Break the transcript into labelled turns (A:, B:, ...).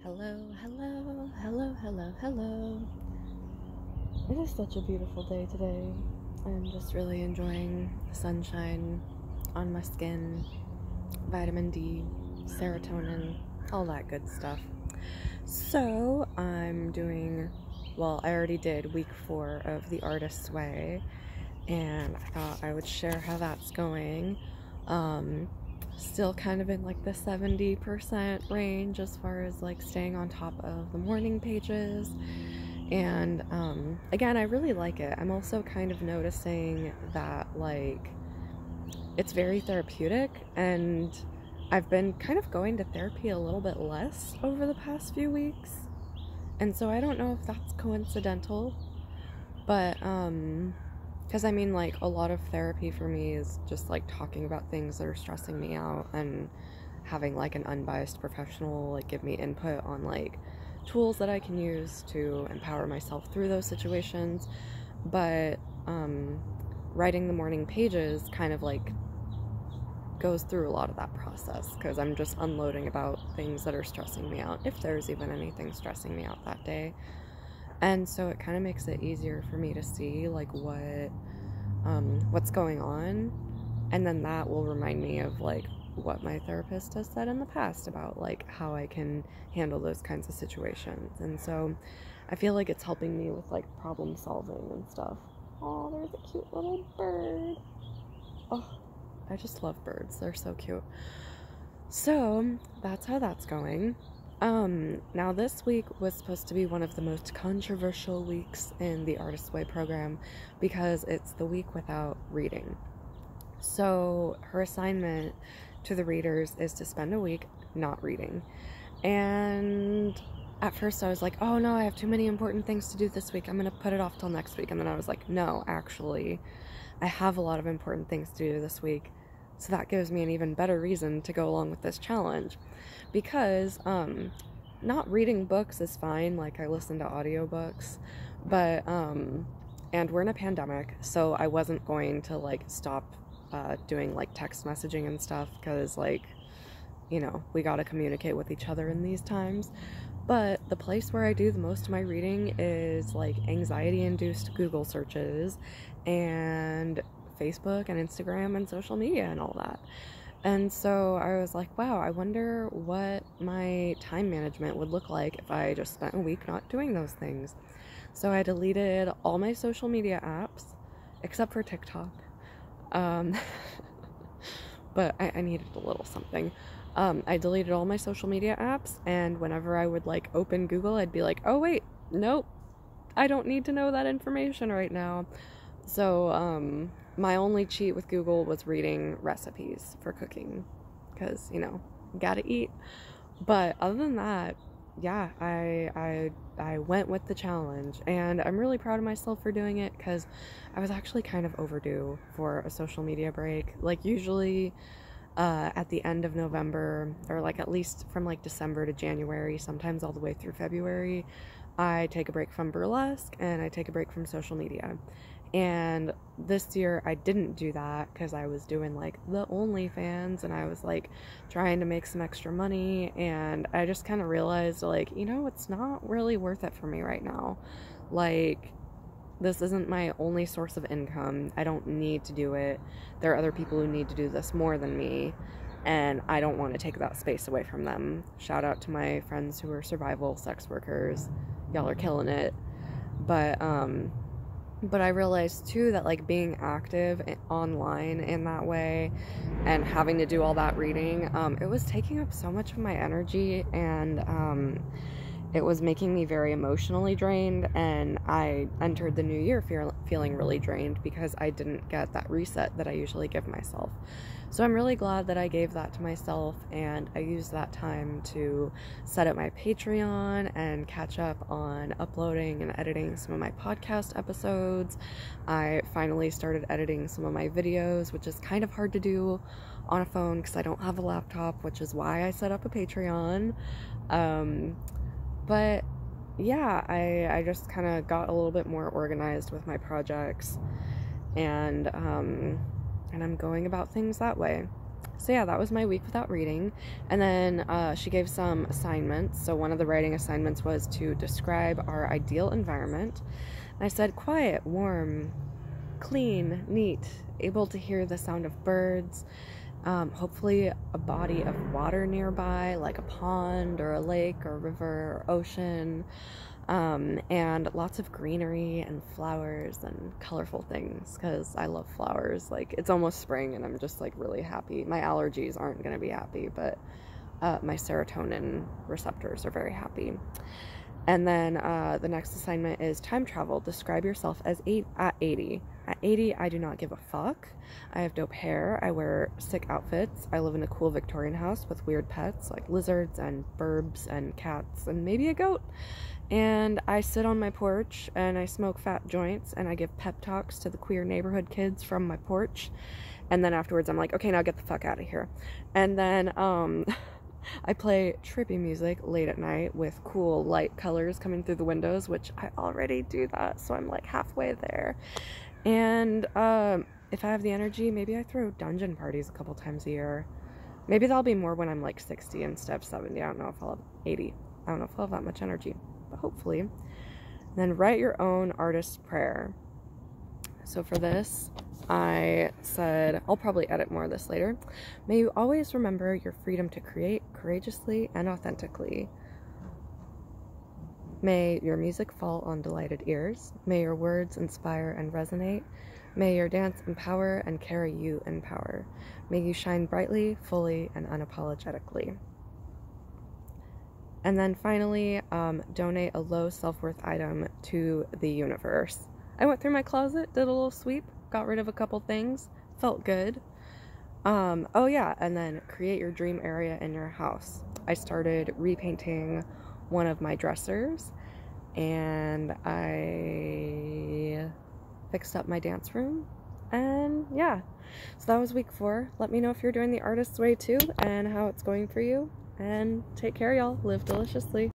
A: Hello, hello, hello, hello, hello. It is such a beautiful day today. I'm just really enjoying the sunshine on my skin, vitamin D, serotonin, all that good stuff. So I'm doing, I already did week 4 of The Artist's Way, and I thought I would share how that's going. Still kind of in like the 70% range as far as like staying on top of the morning pages. And again, I really like it. I'm also kind of noticing that like it's very therapeutic, and I've been kind of going to therapy a little bit less over the past few weeks. And so I don't know if that's coincidental, but because I mean, like, a lot of therapy for me is just like talking about things that are stressing me out and having like an unbiased professional like give me input on like tools that I can use to empower myself through those situations. But writing the morning pages kind of like goes through a lot of that process, because I'm just unloading about things that are stressing me out, if there's even anything stressing me out that day. And so it kind of makes it easier for me to see like what's going on, and then that will remind me of like what my therapist has said in the past about like how I can handle those kinds of situations. And so I feel like it's helping me with like problem solving and stuff. Oh, there's a cute little bird. Oh, I just love birds. They're so cute. So that's how that's going. Now this week was supposed to be one of the most controversial weeks in the Artist's Way program because it's the week without reading. So her assignment to the readers is to spend a week not reading. And at first I was like, oh no, I have too many important things to do this week. I'm going to put it off till next week. And then I was like, no, actually, I have a lot of important things to do this week. So that gives me an even better reason to go along with this challenge. Because not reading books is fine. Like, I listen to audiobooks, but and we're in a pandemic, so I wasn't going to like stop doing like text messaging and stuff, because like, you know, we got to communicate with each other in these times. But the place where I do the most of my reading is like anxiety-induced Google searches and Facebook and Instagram and social media and all that. And so I was like, wow, I wonder what my time management would look like if I just spent a week not doing those things. So I deleted all my social media apps except for TikTok. But I needed a little something. I deleted all my social media apps, and whenever I would like open Google, I'd be like, oh wait, nope, I don't need to know that information right now. So my only cheat with Google was reading recipes for cooking, because, you know, gotta eat. But other than that, yeah, I went with the challenge, and I'm really proud of myself for doing it, because I was actually kind of overdue for a social media break. Like, usually at the end of November, or like at least from like December to January, sometimes all the way through February, I take a break from burlesque and I take a break from social media. And this year I didn't do that because I was doing like the OnlyFans, and I was like trying to make some extra money, and I just kind of realized like, you know, it's not really worth it for me right now. Like, this isn't my only source of income. I don't need to do it. There are other people who need to do this more than me, and I don't want to take that space away from them. Shout out to my friends who are survival sex workers. Y'all are killing it. But I realized too that like being active online in that way and having to do all that reading, it was taking up so much of my energy, and it was making me very emotionally drained, and I entered the new year feeling really drained because I didn't get that reset that I usually give myself. So I'm really glad that I gave that to myself, and I used that time to set up my Patreon and catch up on uploading and editing some of my podcast episodes. I finally started editing some of my videos, which is kind of hard to do on a phone because I don't have a laptop, which is why I set up a Patreon. But yeah, I just kind of got a little bit more organized with my projects, and I'm going about things that way. So yeah, that was my week without reading. And then she gave some assignments. So one of the writing assignments was to describe our ideal environment. And I said quiet, warm, clean, neat, able to hear the sound of birds, hopefully a body of water nearby, like a pond or a lake or river or ocean, and lots of greenery and flowers and colorful things, because I love flowers. Like, it's almost spring and I'm just like really happy. My allergies aren't going to be happy, but my serotonin receptors are very happy. And then the next assignment is time travel. Describe yourself as at 80. At 80, I do not give a fuck. I have dope hair. I wear sick outfits. I live in a cool Victorian house with weird pets like lizards and burbs and cats and maybe a goat. And I sit on my porch and I smoke fat joints and I give pep talks to the queer neighborhood kids from my porch. And then afterwards I'm like, okay, now get the fuck out of here. And then I play trippy music late at night with cool light colors coming through the windows, which I already do that, so I'm like halfway there. And if I have the energy, maybe I throw dungeon parties a couple times a year. Maybe that'll be more when I'm like 60 instead of 70. I don't know if I'll have 80. I don't know if I'll have that much energy, but hopefully. And then write your own artist's prayer. So for this, I said, I'll probably edit more of this later. May you always remember your freedom to create courageously and authentically. May your music fall on delighted ears. May your words inspire and resonate. May your dance empower and carry you in power. May you shine brightly, fully, and unapologetically. And then finally, donate a low self-worth item to the universe. I went through my closet, did a little sweep, got rid of a couple things, felt good. Oh yeah, and then create your dream area in your house. I started repainting one of my dressers, and I fixed up my dance room, and yeah. So that was week 4. Let me know if you're doing the artist's way too, and how it's going for you, and take care, y'all. Live deliciously.